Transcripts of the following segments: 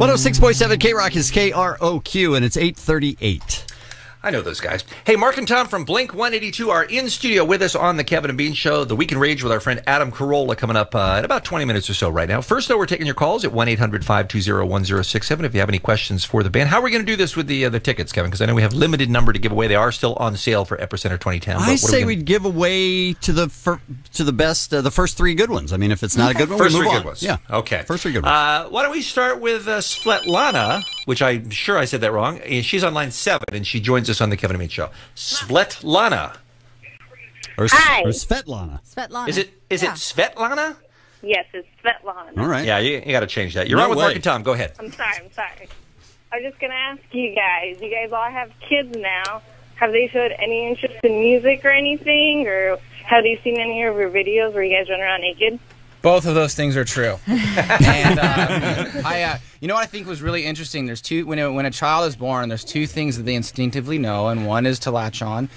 106.7 K-Rock is KROQ, and it's 8:38. I know those guys. Hey, Mark and Tom from Blink 182 are in studio with us on the Kevin and Bean Show. The Weekend Rage with our friend Adam Carolla coming up in about 20 minutes or so right now. First, though, we're taking your calls at 1-800-520-1067 if you have any questions for the band. How are we going to do this with the tickets, Kevin? Because I know we have limited number to give away. They are still on sale for Epicenter 2010. I say we'd give away to the best, the first three good ones. I mean, if it's not a good one, first we move three on. good ones. Yeah. Okay. First three good ones. Why don't we start with Svetlana, which I'm sure I said that wrong. She's on line 7, and she joins us on the Kevin and Bean Show. Svetlana. Hi. Or Svetlana. Svetlana. Is it Svetlana? Yes, it's Svetlana. All right. Yeah, you got to change that. You're on with Mark and Tom. Go ahead. I'm sorry. I was just going to ask you guys all have kids now. Have they showed any interest in music or anything? Or have they seen any of your videos where you guys run around naked? Both of those things are true. And you know what I think was really interesting? There's two when a child is born, there's two things that they instinctively know, and one is to latch on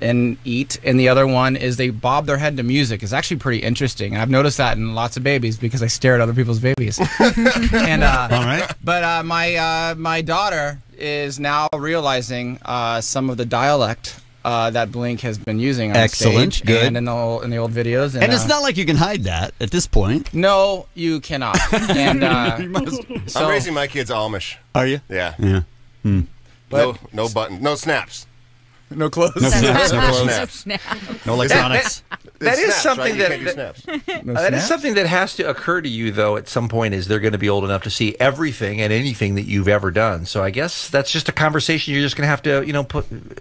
and eat, and the other one is they bob their head to music. It's actually pretty interesting, and I've noticed that in lots of babies because I stare at other people's babies. And all right. But my daughter is now realizing some of the dialect that Blink has been using on Excellent. stage Good. and in the old videos. And it's not like you can hide that at this point. No, you cannot. And so, I'm raising my kids Amish. Are you? Yeah. Yeah. No buttons. No snaps. no clothes. No snaps. No No clothes. snaps. No electronics. That is Snaps, something right? You that can't do snaps. No that is snap? something that has to occur to you, though, at some point, is they're going to be old enough to see everything and anything that you've ever done. So I guess that's just a conversation you're just going to have to,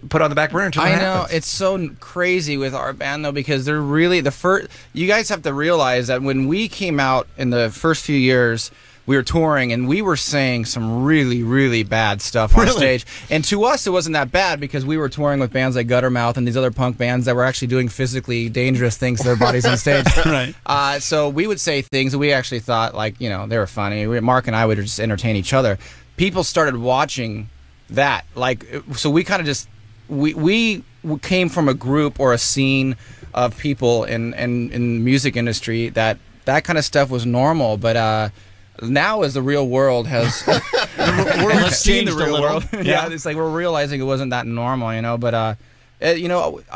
put on the back burner until it I know happens. it's so crazy with our band though, because they're really the first. You guys have to realize that when we came out in the first few years, we were touring and we were saying some really, really bad stuff on stage. And to us, it wasn't that bad because we were touring with bands like Guttermouth and these other punk bands that were actually doing physically dangerous things to their bodies on stage. Right. So we would say things that we actually thought they were funny. Mark and I would just entertain each other. People started watching that. So we kind of just we came from a group or a scene of people in the music industry that kind of stuff was normal, but now as the real world has Let's change changed the real world. Yeah. It's like we're realizing it wasn't that normal, but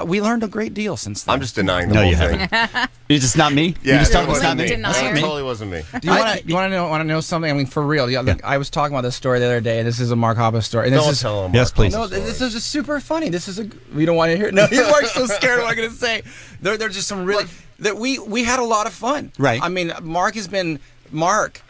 we learned a great deal since then. I'm just denying the No, whole you thing. haven't. It's just not me? Yeah, You just it talking about it's wasn't not me? me. Denier. It totally wasn't me. Do you want to know something? I mean, for real. Yeah, I was talking about this story the other day, and this is a Mark Hoppus story. And this Don't is, tell them. Yes, please. No, this is just super funny. This is we don't want to hear it. No, Mark's so scared of what I'm going to say. They're just some really that we had a lot of fun. Right. I mean, Mark.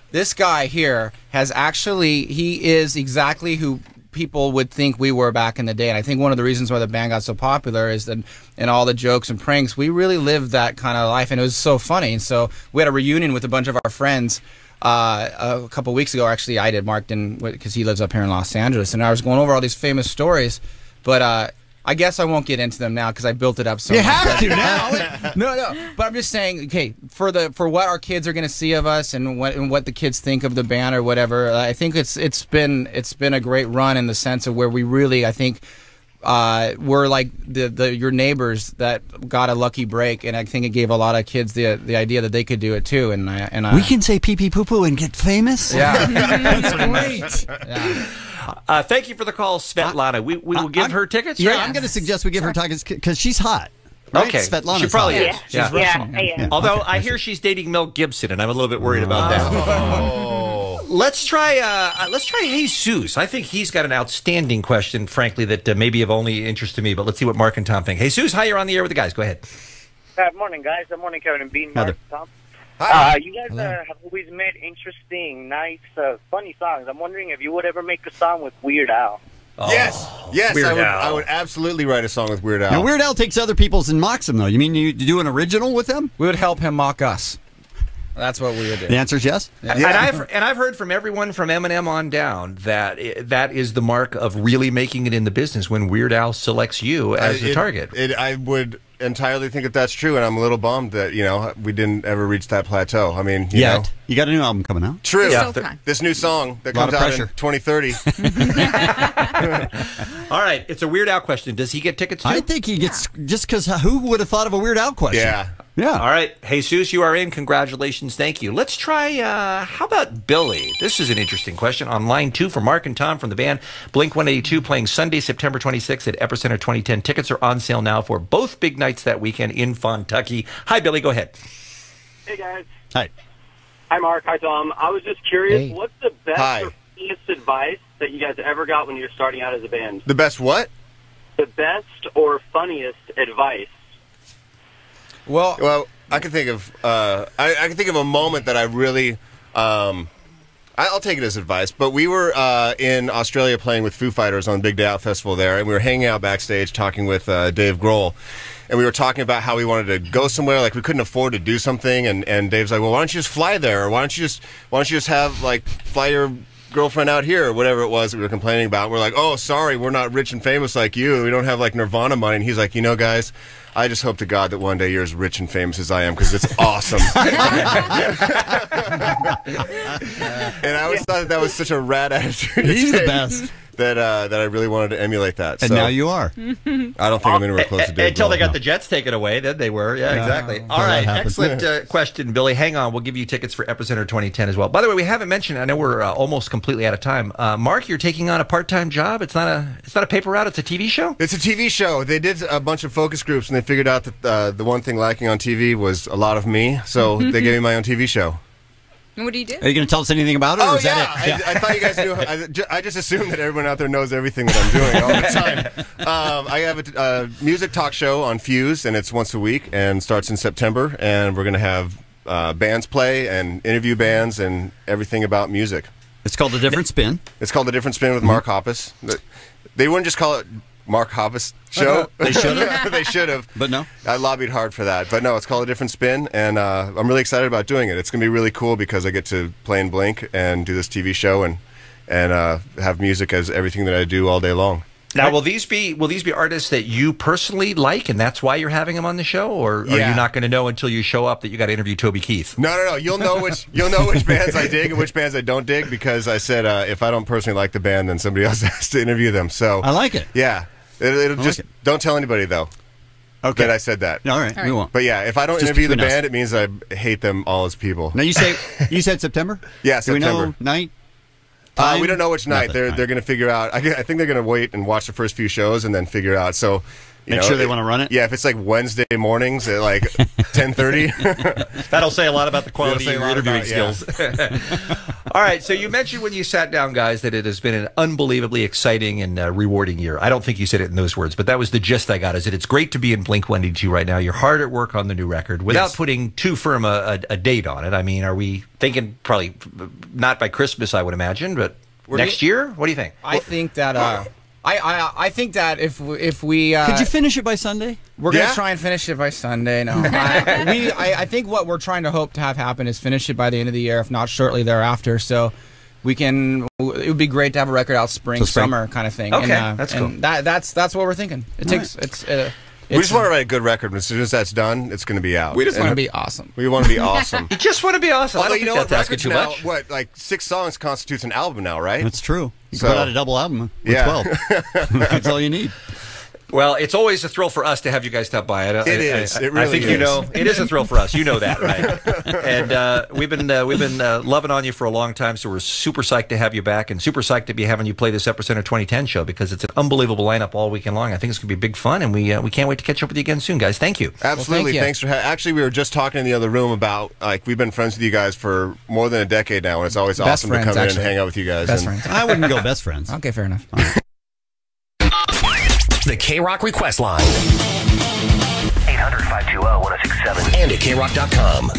This guy here he is exactly who people would think we were back in the day. And I think one of the reasons why the band got so popular is that in all the jokes and pranks, we really lived that kind of life, and it was so funny. And so we had a reunion with a bunch of our friends a couple weeks ago. Actually, I did. Mark didn't, because he lives up here in Los Angeles, and I was going over all these famous stories, but I guess I won't get into them now because I built it up so much. You have to now. No. But I'm just saying, okay, for what our kids are going to see of us and what the kids think of the band or whatever, I think it's been a great run in the sense of where we really, I think, we're like your neighbors that got a lucky break, and I think it gave a lot of kids the idea that they could do it too. And We can say pee pee poo poo and get famous? Yeah. That's great. Yeah. Thank you for the call, Svetlana. We will give her tickets. Yeah, right? I'm going to suggest we give her tickets because she's hot. Right? Okay. Svetlana's She probably hot. is. She's Russian. Yeah. Although I hear she's dating Mel Gibson, and I'm a little bit worried about that. Let's try Jesus. I think he's got an outstanding question, frankly, that may be of only interest to me. But let's see what Mark and Tom think. Jesus, hi, you're on the air with the guys. Go ahead. Good morning, guys. Good morning, Kevin and Bean. Mark, Tom. You guys have always made interesting, nice, funny songs. I'm wondering if you would ever make a song with Weird Al. Yes, Weird Al. I would absolutely write a song with Weird Al. Now, Weird Al takes other people's and mocks them, though. You mean you do an original with them? We would help him mock us. That's what we would do. The answer is yes? And I've heard from everyone from Eminem on down that that is the mark of really making it in the business when Weird Al selects you as the target. I would entirely think that that's true, and I'm a little bummed that we didn't ever reach that plateau. I mean, you know. You got a new album coming out. True. Yeah. This new song that Lot comes of out in pressure. 2030. All right, it's a Weird Al question. Does he get tickets too? I think he gets, just because who would have thought of a Weird Al question? Yeah. Yeah. All right. Jesus, you are in. Congratulations. Thank you. Let's try, how about Billy? This is an interesting question. On line 2 for Mark and Tom from the band Blink-182 playing Sunday, September 26th at Epicenter 2010. Tickets are on sale now for both big nights that weekend in Fontucky. Hi, Billy. Go ahead. Hey, guys. Hi. Hi, Mark. Hi, Tom. I was just curious, Hey. what's the best Hi. or funniest advice that you guys ever got when you were starting out as a band? The best what? The best or funniest advice? Well, I can think of I can think of a moment that I really I'll take it as advice. But we were in Australia playing with Foo Fighters on Big Day Out Festival there, and we were hanging out backstage talking with Dave Grohl, and we were talking about how we wanted to go somewhere, like we couldn't afford to do something, and Dave's like, well, why don't you just fly there, or why don't you just have like fly your girlfriend out here, or whatever it was that we were complaining about. We're like, oh, sorry, we're not rich and famous like you. We don't have like Nirvana money. And he's like, you know, guys, I just hope to God that one day you're as rich and famous as I am, because it's awesome. And I always thought that was such a rad attitude. He's the best. That I really wanted to emulate that. And so now you are. I don't think I'm anywhere close to Dave Until they Grohl. got the Jets taken away, then they were. Yeah, exactly. All right, happened. excellent question, Billy. Hang on, we'll give you tickets for Epicenter 2010 as well. By the way, we haven't mentioned. I know we're almost completely out of time. Mark, you're taking on a part-time job. It's not a paper route. It's a TV show. It's a TV show. They did a bunch of focus groups, and they figured out that the one thing lacking on TV was a lot of me. So they gave me my own TV show. And what do you do? Are you going to tell us anything about it? Or is that it? I thought you guys knew. I just assumed that everyone out there knows everything that I'm doing all the time. I have a music talk show on Fuse, and it's once a week, and starts in September. And we're going to have bands play and interview bands and everything about music. It's called A Different Spin. It's called A Different Spin with Mark Hoppus. They wouldn't just call it Mark Hoppus Show. They should have. They should have. But no. I lobbied hard for that. But no, it's called A Different Spin, and I'm really excited about doing it. It's going to be really cool because I get to play in Blink and do this TV show and have music as everything that I do all day long. Now, will these be artists that you personally like, and that's why you're having them on the show, or are Yeah. you not going to know until you show up that you got to interview Toby Keith? No. You'll know which bands I dig and which bands I don't dig, because I said if I don't personally like the band, then somebody else has to interview them. So I like it. Yeah, it'll just like it. don't tell anybody though. Okay. That I said that. All right. We won't. But yeah, if I don't Just interview the between us. band, it means I hate them all as people. Now you said September? Yeah, Do we know September. night? Time? We don't know which night. Nothing. They're going to figure out. I think they're going to wait and watch the first few shows and then figure out. So Make sure they want to run it? Yeah, if it's like Wednesday mornings at like 10:30. That'll say a lot about the quality It'll of say your a interviewing lot skills. All right, so you mentioned when you sat down, guys, that it has been an unbelievably exciting and rewarding year. I don't think you said it in those words, but that was the gist I got, is that it's great to be in Blink-182 right now. You're hard at work on the new record without putting too firm a date on it. I mean, are we thinking probably not by Christmas, I would imagine, but next year? What do you think? I think that I think that if we could you finish it by Sunday? We're gonna try and finish it by Sunday. No, I think what we're trying to hope to have happen is finish it by the end of the year, if not shortly thereafter. So we can. It would be great to have a record out spring, summer kind of thing. Okay, and, that's cool. And that's what we're thinking. It takes we just want to write a good record, and as soon as that's done, it's going to be out. We just want to be awesome. We want to be awesome. You just want to be awesome. I don't think that's asking too much. What, like 6 songs constitutes an album now, right? That's true. You So- put out a double album with 12. That's all you need. Well, it's always a thrill for us to have you guys stop by. It is. It really I think is. you know it is a thrill for us. You know that, right? And we've been loving on you for a long time, so we're super psyched to have you back, and super psyched to be having you play this Epicenter 2010 show, because it's an unbelievable lineup all weekend long. I think it's going to be big fun, and we can't wait to catch up with you again soon, guys. Thank you. Absolutely. Well, thank you. Thanks for actually, we were just talking in the other room about, like, we've been friends with you guys for more than a decade now, and it's always Best awesome friends, to come in actually. and hang out with you guys. Best and friends. I wouldn't go best friends. Okay, fair enough. The K-Rock Request Line. 800-520-1067. And at KRock.com.